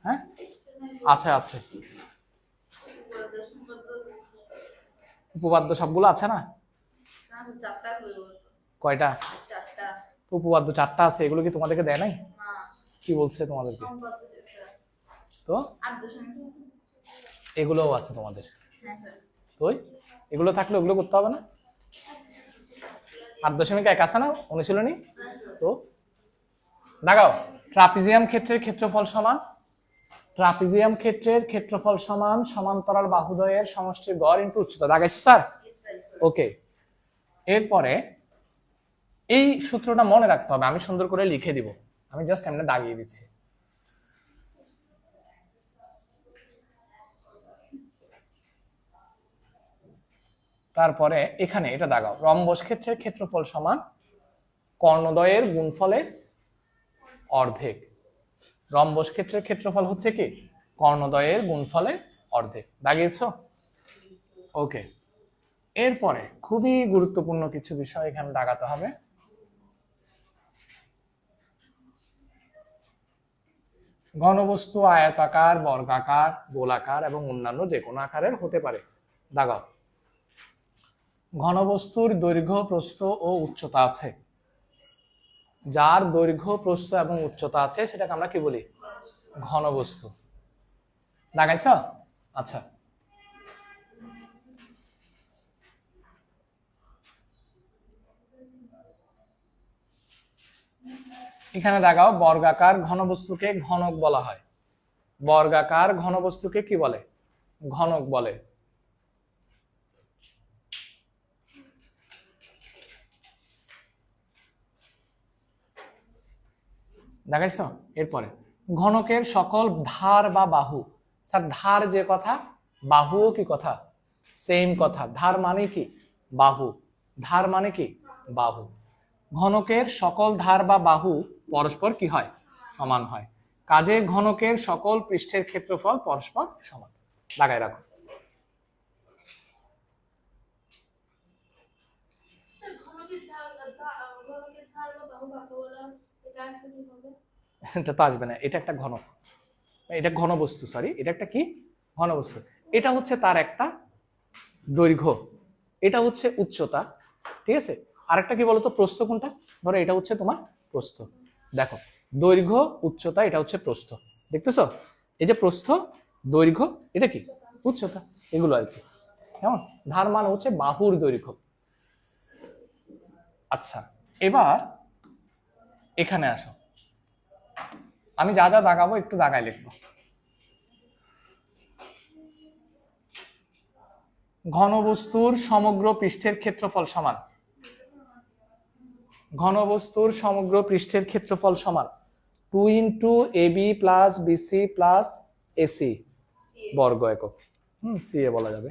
হ্যাঁ আচ্ছা আছে, উপপাদ্য সবগুলো আছে না? কয়টা? তো উপপাদ্য 4টা আছে, এগুলো কি তোমাদেরকে দেয় নাই? কি বলছে তোমাদেরকে? তো এগুলোও আছে তোমাদের, তো এগুলো থাকলে ওগুলো করতে হবে না? 8.1 আছে না অনুশীলনী? তো দাগাও, ট্রাপিজিয়াম ক্ষেত্রের ক্ষেত্রফল সমান, ট্রাপিজিয়াম ক্ষেত্রের ক্ষেত্রফল সমান সমান্তরাল বাহুদ্বয়ের সমষ্টির গড় ইনটু উচ্চতা, দাগাইছো স্যার? ওকে, এরপরে এই সূত্রটা মনে রাখতে হবে, আমি সুন্দর করে লিখে দিব, আমি জাস্ট এমনি দাগিয়ে দিচ্ছি। তারপরে এখানে এটা দাগাও, রম্বস ক্ষেত্রের ক্ষেত্রফল সমান কর্ণদ্বয়ের গুণফলের অর্ধেক, রম্বস ক্ষেত্রের ক্ষেত্রফল হচ্ছে কি কর্ণদ্বয়ের গুণফলের অর্ধেক, দাগিয়েছো? ওকে, এরপরে খুবই গুরুত্বপূর্ণ কিছু বিষয় এখানে দাগাতে হবে। ঘনবস্তু আয়তাকার, বর্গাকার, গোলাকার এবং অন্যান্য যে কোনো আকারের হতে পারে, দাগাও। ঘনবস্তুর দৈর্ঘ্য, প্রস্থ ও উচ্চতা আছে, যার দৈর্ঘ্য, প্রস্থ এবং উচ্চতা আছে সেটাকে আমরা কি বলি? ঘনবস্তু, লাগাইছ? আচ্ছা, এখানে দেখাও বর্গাকার ঘনবস্তুকে ঘনক বলা হয়, বর্গাকার ঘনবস্তুকে কি বলে? ঘনক বলে। দেখাইছ? এরপরে ঘনকের সকল ধার বা বাহু, স্যার ধার যে কথা, বাহুও কি কথা? সেম কথা, ধার মানে কি? বাহু, ধার মানে কি? বাহু। ঘনকের সকল ধার বা বাহু পরস্পর কি হয়? সমান হয়, কাজে ঘনকের সকল পৃষ্ঠের ক্ষেত্রফল পরস্পর সমান, লাগাই রাখো। এটা তো আসবে না, এটা একটা ঘনক, এটা ঘনবস্তু, সরি এটা একটা কি? ঘনবস্তু। এটা হচ্ছে তার একটা দৈর্ঘ্য, এটা হচ্ছে উচ্চতা, ঠিক আছে? আরেকটা কি বলতো, প্রস্থ কোনটা? ধরো এটা হচ্ছে তোমার প্রস্থ, দেখো দৈর্ঘ্য, উচ্চতা, এটা হচ্ছে প্রস্থ, দেখতেছো? এই যে প্রস্থ, দৈর্ঘ্য, এটা কি? উচ্চতা, এগুলো আর কি, কেমন? ধার মানে হচ্ছে বাহুর দৈর্ঘ্য। আচ্ছা, এবার এখানে আসো, আমি যা যা দাগাবো একটু দাগায় লিখবো। ঘনবস্তুর সমগ্র পৃষ্ঠের ক্ষেত্রফল সমান, ঘনবস্তুর সমগ্র পৃষ্ঠের ক্ষেত্রফল সমান 2 into AB plus BC plus AC বর্গ একক, সিএ বলা যাবে,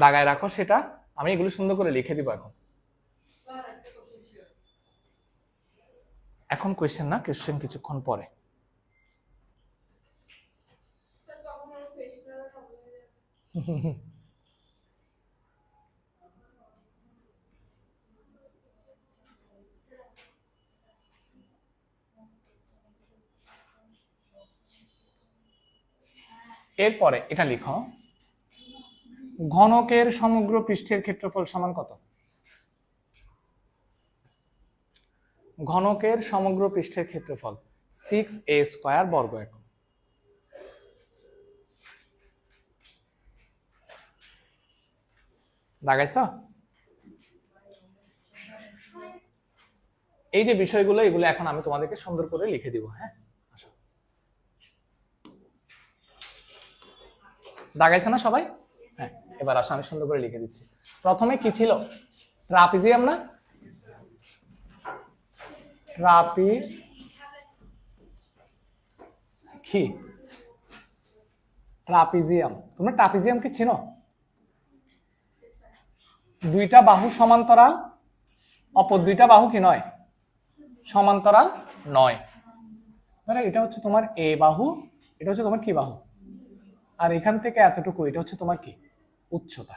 দাগায় রাখো সেটা, আমি এগুলো সুন্দর করে লিখে দিব এখন। এখন কোয়েশ্চেন না, কোয়েশ্চেন কিছুক্ষণ পরে। স্যার তখন আমার ফেসটা হবে এরপরে এটা লিখো, ঘনকের সমগ্র পৃষ্ঠের ক্ষেত্রফল সমান কত? ঘনকের সমগ্র পৃষ্ঠের ক্ষেত্রফল 6a² বর্গ একক। দাগাইছ? এই যে বিষয়গুলো, এগুলো এখন আমি তোমাদেরকে সুন্দর করে লিখে দিব। হ্যাঁ, আসো। দাগাইছো না সবাই? হ্যাঁ, এবার আসো আমি সুন্দর করে লিখে দিচ্ছি। প্রথমে কি ছিল? ট্রাপিজিয়াম না? কি ট্রাপিজিয়াম? তোমরা ট্রাপিজিয়াম কি চিনো? দুইটা বাহু সমান্তরাল, অপর দুইটা বাহু কি নয়? সমান্তরাল নয়। মানে এটা হচ্ছে তোমার এ বাহু, এটা হচ্ছে তোমার কি বাহু, আর এখান থেকে এতটুকু এটা হচ্ছে তোমার কি? উচ্চতা।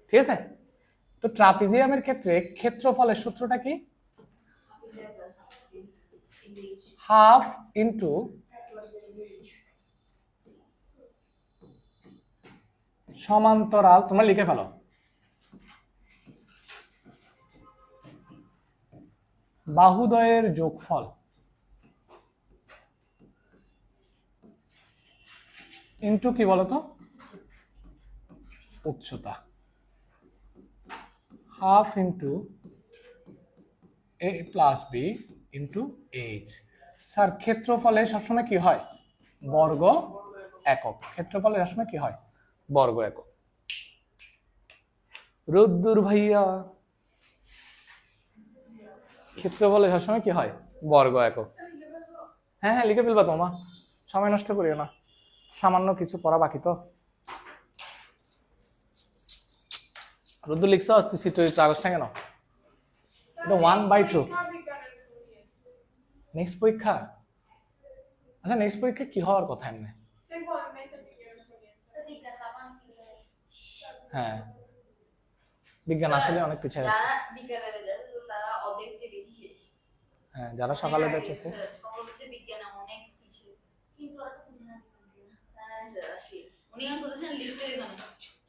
ঠিক আছে? তো ট্রাপিজিয়ামের ক্ষেত্রে ক্ষেত্রফলের সূত্রটা কি? হাফ ইন্টু সমান্তরাল, তোমরা লিখে ফেলো, বাহুদ্বয়ের যোগফল ইন্টু কি বলতো? উচ্চতা। Half into A plus B into H. Sir ক্ষেত্রফলে সবসময় কি হয়? বর্গ একক। ক্ষেত্রফলে সবসময় কি হয়? বর্গ একক। রুদ্দুর ভাইয়া, ক্ষেত্রফলে সবসময় কি হয়? বর্গ একক। হ্যাঁ হ্যাঁ, লিখে ফেলবা তোমার, সময় নষ্ট করিও না, সামান্য কিছু পড়া বাকি তো। রুদ্দু লিখছ তুই চিত্রিত কাগজটা কেন? এটা 1/2। নেক্সট পরীক্ষা? আচ্ছা, নেক্সট পরীক্ষা কি হওয়ার কথা এমনি? হ্যাঁ, বিজ্ঞান আসলে অনেক পিছিয়ে আছে। হ্যাঁ, যারা সকালে বেঁচেছে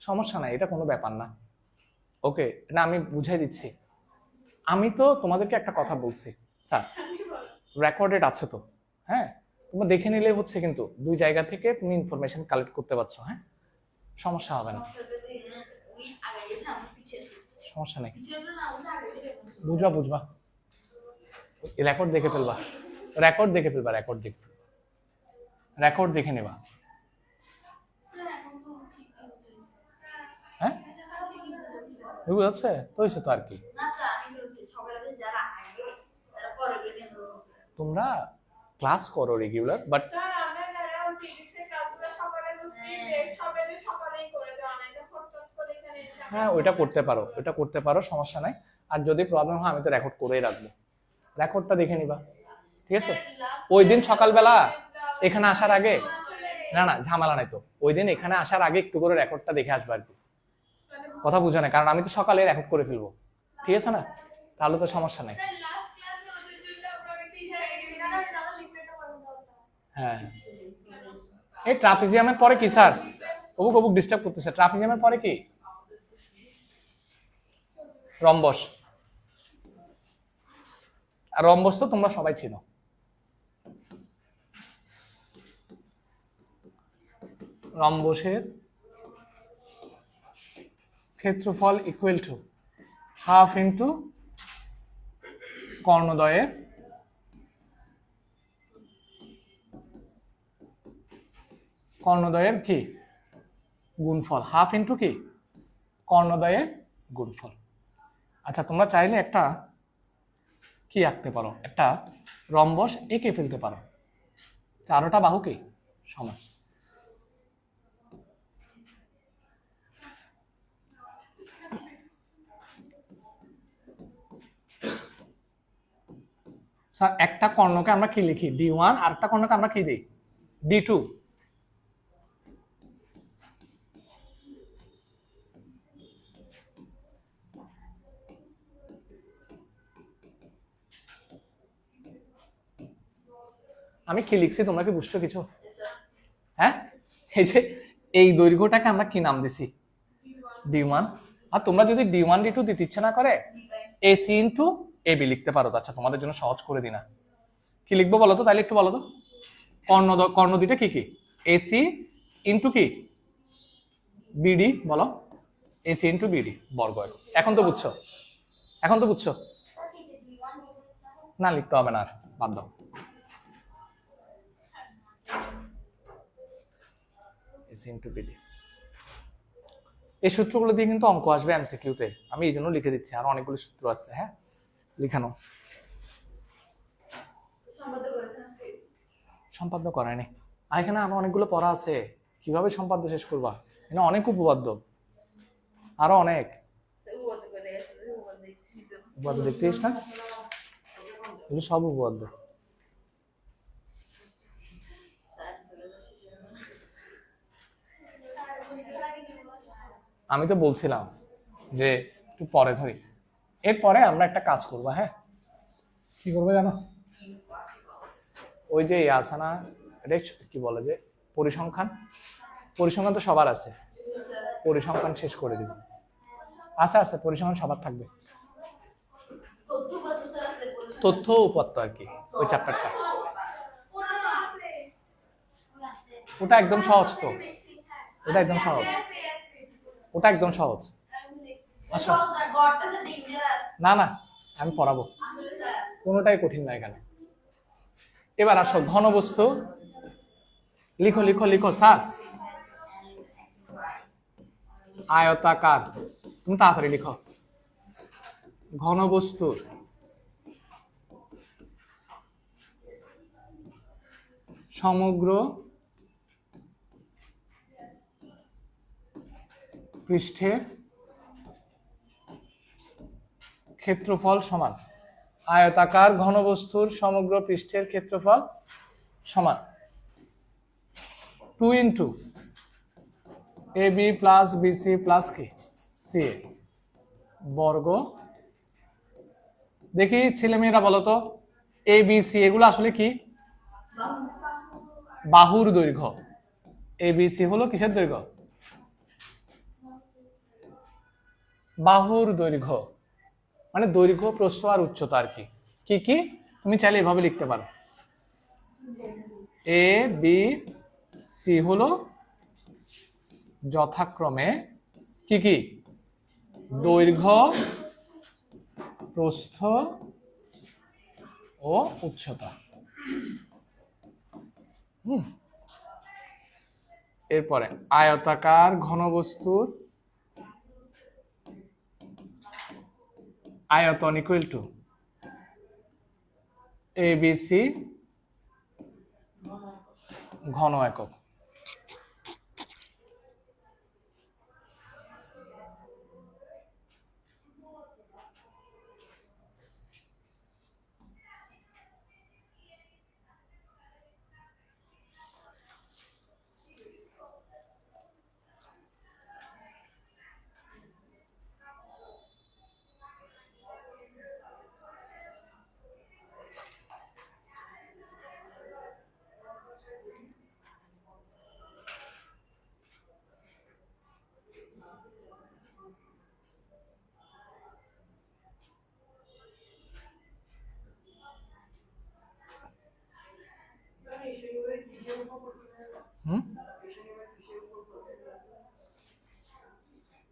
সমস্যা নাই, এটা কোনো ব্যাপার না। ওকে, না আমি বুঝাই দিচ্ছি। আমি তো তোমাদেরকে একটা কথা বলছি স্যার, রেকর্ডেড আছে তো। হ্যাঁ, তোমরা দেখে নিলে হচ্ছে, কিন্তু দুই জায়গা থেকে তুমি ইনফরমেশন কালেক্ট করতে পারছো। হ্যাঁ, সমস্যা হবে না, সমস্যা নেই। বুঝবা বুঝবা, রেকর্ড দেখে ফেলবা, রেকর্ড দেখে ফেলবা, রেকর্ড দেখে নেবা। হ্যাঁ, বুঝাচ্ছে তো, হয়েছে তো আর কি। তোমরা ক্লাস করো রেগুলার, বাট হ্যাঁ ওইটা করতে পারো, ওইটা করতে পারো, সমস্যা নাই। আর যদি প্রবলেম হয় আমি তো রেকর্ড করেই রাখবো, রেকর্ডটা দেখে নিবা। ঠিক আছে? ওই দিন সকালবেলা এখানে আসার আগে, না না ঝামেলা নাই তো, ওই দিন এখানে আসার আগে একটু করে রেকর্ডটা দেখে আসবা আর কি। কথা বুঝো না, কারণ আমি তো সকালে রেকর্ড করে ফেলবো। ঠিক আছে না? তাহলে তো সমস্যা নাই। হ্যাঁ, এই ট্রাপিজিয়ামের পরে কি স্যার? অবুক অবুক ডিস্টার্ব করতেছে। ট্রাপিজিয়ামের পরে কি? রম্বস। আর রম্বস তো তোমরা সবাই চিনো। রম্বসের ক্ষেত্রফল ইকুয়াল টু হাফ ইন্টু কর্ণদ্বয়ের কি গুণফল, হাফ ইন্টু কি কর্ণদ্বয়ের গুণফল। আচ্ছা, তোমরা চাইলে একটা কি আঁকতে পারো, একটা রম্বস এঁকে ফেলতে পারো, চারোটা বাহু কি সমান। স্যার একটা কর্ণকে আমরা কি লিখি D1, আর একটা কর্ণকে আমরা কি দিই D2। আমি কি লিখছি তোমরা কি বুঝছো কিছু? হ্যাঁ, এই যে এই দৈর্ঘ্যটাকে আমরা কি নাম দিছি D1। আর তোমরা যদি D1 D2 দিতে ইচ্ছে না করে AC ইন্টু AB লিখতে পারো। আচ্ছা তোমাদের জন্য সহজ করে দিই না, কি লিখবো বলো তো, তাইলে একটু বলো তো। কর্ণ দুইটা কি কি? AC ইন্টু কি BD, বলো AC ইন্টু BD বর্গ। এখন তো বুঝছো, এখন তো বুঝছো না, লিখতে হবে না আর, বাদ দাও। AC ইন্টু BD, এই সূত্রগুলো দিয়ে কিন্তু অঙ্ক আসবে এমসিকিউতে, আমি এই জন্য লিখে দিচ্ছি। আর অনেকগুলো সূত্র আছে, হ্যাঁ লিখানো। সম্পাদ্য করায়নি, আর এখানে আরো অনেকগুলো পড়া আছে, কিভাবে সম্পাদ্য শেষ করবা, এখানে অনেক উপপাদ্য, আরো অনেক উপপাদ্য দেখতেছিস না, এগুলো সব উপপাদ্য। আমি তো বলছিলাম যে একটু পরে ধরি, এরপরে আমরা একটা কাজ করবো। হ্যাঁ, কি করবো জানো? ওই যে আছে না, এটা কি বলে যে পরিসংখ্যান, পরিসংখ্যান তো সবার আছে, পরিসংখ্যান শেষ করে দিব। আচ্ছা আচ্ছা, পরিসংখ্যান সবার থাকবে, তথ্য উপাত্ত আর কি, ওই চ্যাপ্টারটা। ওটা একদম সহজ তো, ওটা একদম সহজ, ওটা একদম সহজ। আসো, না না আমি পড়াবো, কোনোটাই কঠিন না এখানে। এবার আসো ঘনবস্তু, লিখো লিখো লিখো স্যার। আয়তাকার, তুমি তাড়াতাড়ি লিখো। ঘনবস্তুর সমগ্র পৃষ্ঠের ক্ষেত্রফল সমান। আয়তাকার ঘনবস্তুর সমগ্র পৃষ্ঠের ক্ষেত্রফল সমান 2 into AB plus BC plus কি CA বর্গ। দেখি ছেলেমেয়েরা বলো তো, ABC এগুলো আসলে কি? বাহুর দৈর্ঘ্য। ABC হলো কিসের দৈর্ঘ্য? বাহুর দৈর্ঘ্য, মানে দৈর্ঘ্য প্রস্থ আর উচ্চতা আর কি। কি কি তুমি চাইলে এভাবে লিখতে পারো, ABC হলো যথাক্রমে কি কি দৈর্ঘ্য, প্রস্থ ও উচ্চতা। এরপরে আয়তাকার ঘনবস্তুর আয়তন ইকুয়াল টু ABC ঘন একক।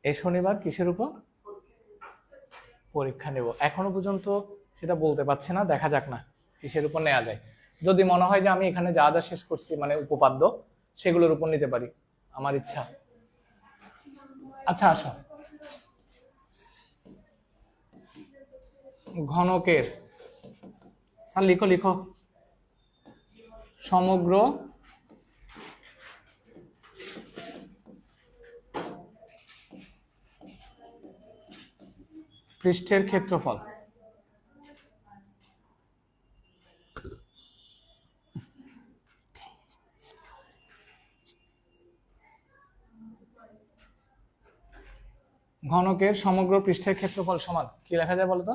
এই শনিবার কিসের উপর পরীক্ষা নেব এখনো পর্যন্ত সেটা বলতে পারছি না, দেখা যাক না কিসের উপর নেওয়া যায়। যদি মনে হয় যে আমি এখানে যা যা শেষ করছি মানে উপপাদ্য, সেগুলোর উপর নিতে পারি, আমার ইচ্ছা। আচ্ছা আসো, ঘনকের স্যার লিখো লিখো সমগ্র পৃষ্ঠের ক্ষেত্রফল ঘনকের সমগ্র পৃষ্ঠের ক্ষেত্রফল সমান কি লেখা যায় বলতো?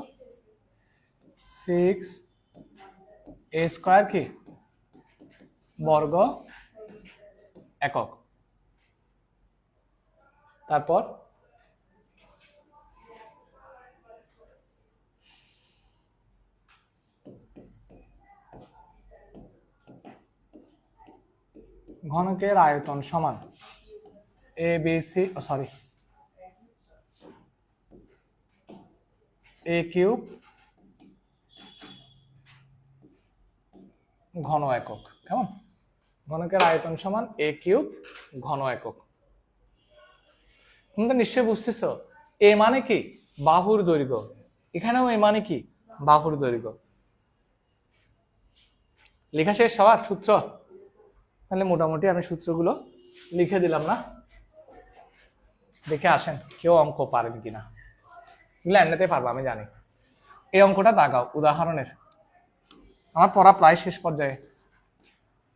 6a² কি বর্গ একক। তারপর ঘনকের আয়তন সমান A B C sorry A cube ঘন একক। কেমন? ঘনকের আয়তন সমান এ কিউব ঘন একক। তুমি তো নিশ্চয়ই বুঝতেছো এ মানে কি বাহুর দৈর্ঘ্য, এখানেও এ মানে কি বাহুর দৈর্ঘ্য। লেখা শেষ সবার সূত্র? তাহলে মোটামুটি আমি সূত্রগুলো লিখে দিলাম না, দেখে আসেন কেউ অঙ্ক পারেন কিনা। এগুলো এমনিতে পারবো আমি জানি। এই অঙ্কটা দাগাও উদাহরণের, আমার পড়া প্রায় শেষ পর্যায়ে।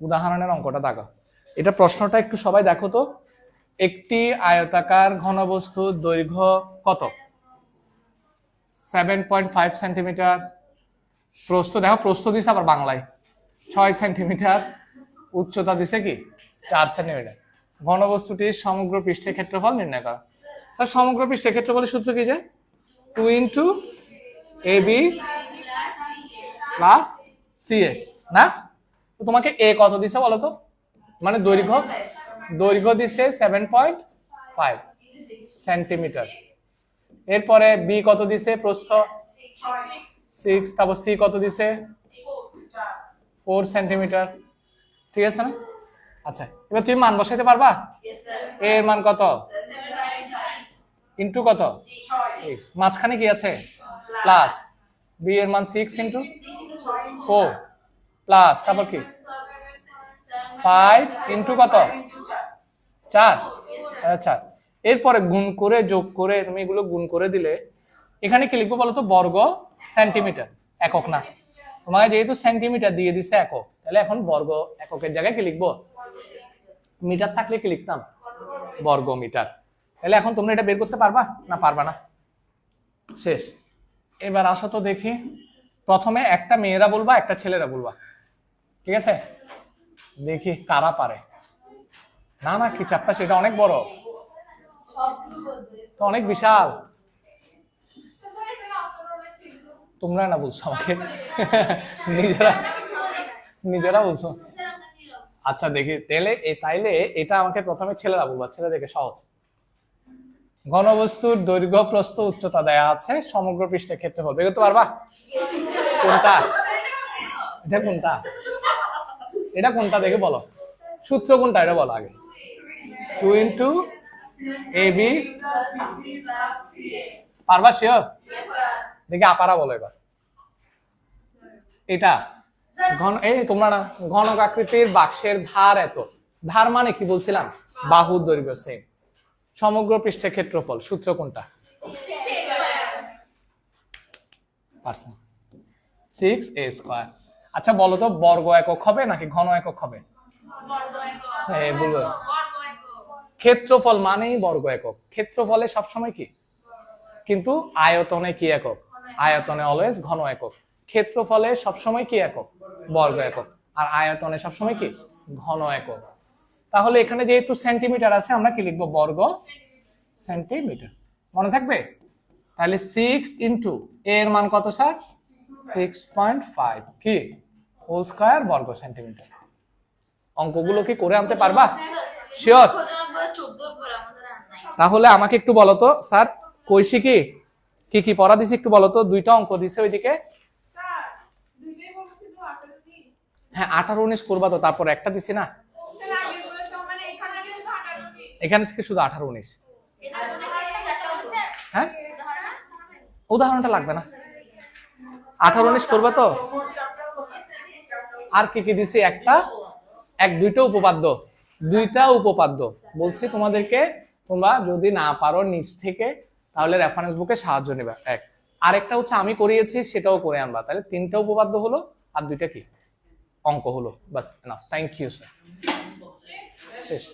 উদাহরণের অঙ্কটা দাগাও। এটা প্রশ্নটা একটু সবাই দেখো তো। একটি আয়তাকার ঘনবস্তুর দৈর্ঘ্য কত? 7.5 সেন্টিমিটার। প্রস্থ দেখো, প্রস্থ দিছে আবার বাংলায় 6 সেন্টিমিটার। উচ্চতা দিছে কি 4 সেন্টিমিটার। ঘনবস্তুটির সমগ্র পৃষ্ঠের ক্ষেত্রফল নির্ণয় করা। স্যার সমগ্র পৃষ্ঠের ক্ষেত্রফলের সূত্র কি যে 2 × AB প্লাস CA না? তো তোমাকে এ কত দিছে বলো তো? মানে দৈর্ঘ্য দিছে 7.5 সেন্টিমিটার। এরপরে বি কত দিছে? প্রস্থ 6। তারপর সি কত দিছে? 4 সেন্টিমিটার। ঠিক আছে না? আচ্ছা, এবার তুমি মান বসাইতে পারবা? এ এর মান কত? ইনটু কত? x। মাঝখানে কি আছে? প্লাস। বি এর মান 6 × 4 প্লাস তারপর কি 5 × কত? 4। আচ্ছা, এরপরে গুণ করে যোগ করে তুমি এগুলো গুণ করে দিলে এখানে কি লিখবো বলো তো? বর্গ সেন্টিমিটার, একক না। তোমাকে যেহেতু সেন্টিমিটার দিয়ে দিছে একক, তাহলে এখন বর্গ এককের জায়গায় কি লিখবো? মিটার থাকলে কি লিখতাম? বর্গ মিটার। তাহলে এখন তোমরা এটা বের করতে পারবা না পারবা না? শেষ। এবার আসো তো দেখি, প্রথমে একটা মেয়েরা বলবা একটা ছেলেরা বলবা, ঠিক আছে? দেখি কারা পারে। না না কি চাপটা, সেটা অনেক বড় তো, অনেক বিশাল। তোমরা না বলছো আমাকে, নিজেরা বলছো। আচ্ছা দেখি তাইলে এটা আমাকে প্রথমে ছেলেরা বলবা, ছেলেদেরকে সহজ। ঘনবস্তুর দৈর্ঘ্য প্রস্থ উচ্চতা দেয়া আছে, সমগ্র পৃষ্ঠের ক্ষেত্রফল বের করতে পারবা? কোনটা এটা? কোনটা এটা? কোনটা দেখে বলো, সূত্র কোনটা এটা বলো আগে। 2 × AB পারবা? শিওর? দেখি আপারা বলো এবার। এটা ঘন, এই তোমরা না, ঘনক আকৃতির বাক্সের ধার এত। ধার মানে কি বলছিলাম? বাহুর দৈর্ঘ্য। সেম। সমগ্র পৃষ্ঠের ক্ষেত্রফল সূত্র কোনটা? 6a²। আচ্ছা বলো তো, বর্গ একক হবে নাকি ঘন একক হবে? হ্যাঁ বলবো। ক্ষেত্রফল মানেই বর্গ একক। ক্ষেত্রফলে সবসময় কি, কিন্তু আয়তনে কি একক? আয়তনে অলওয়েজ ঘন একক। ক্ষেত্রফলে সবসময় কি একক? বর্গ একক। আর আয়তনে সবসময় কি? ঘন একক। তাহলে এখানে যেহেতু সেন্টিমিটার আছে, আমরা কি লিখবো? বর্গ সেন্টিমিটার। মনে থাকবে? তাহলে 6 × a এর মান কত স্যার? 6.5 কি হোল স্কয়ার বর্গ সেন্টিমিটার। অঙ্কগুলো কি করে আনতে পারবা? শিওর? তাহলে আমাকে একটু বলো তো স্যার, কইছি কি কি পড়া দিছি একটু বলো তো। 2টা অঙ্ক দিছে ওইদিকে। হ্যাঁ 18 19 করবা তো, তারপর একটা দিছি না, এখানে থেকে শুধু 18 19। হ্যাঁ উদাহরণটা লাগবে না, 18 19 করবা তো। আর কি কি দিছি? দুইটা উপপাদ্য বলছি তোমাদেরকে। তোমরা যদি না পারো নিচ থেকে, তাহলে রেফারেন্স বুকে সাহায্য নেবা। আরেকটা হচ্ছে আমি করিয়েছি, সেটাও করে আনবা। তাহলে 3টা উপপাদ্য হলো, আর 2টা কি অঙ্ক হলো। বাস, এনাফ। Thank you sir. শেষ।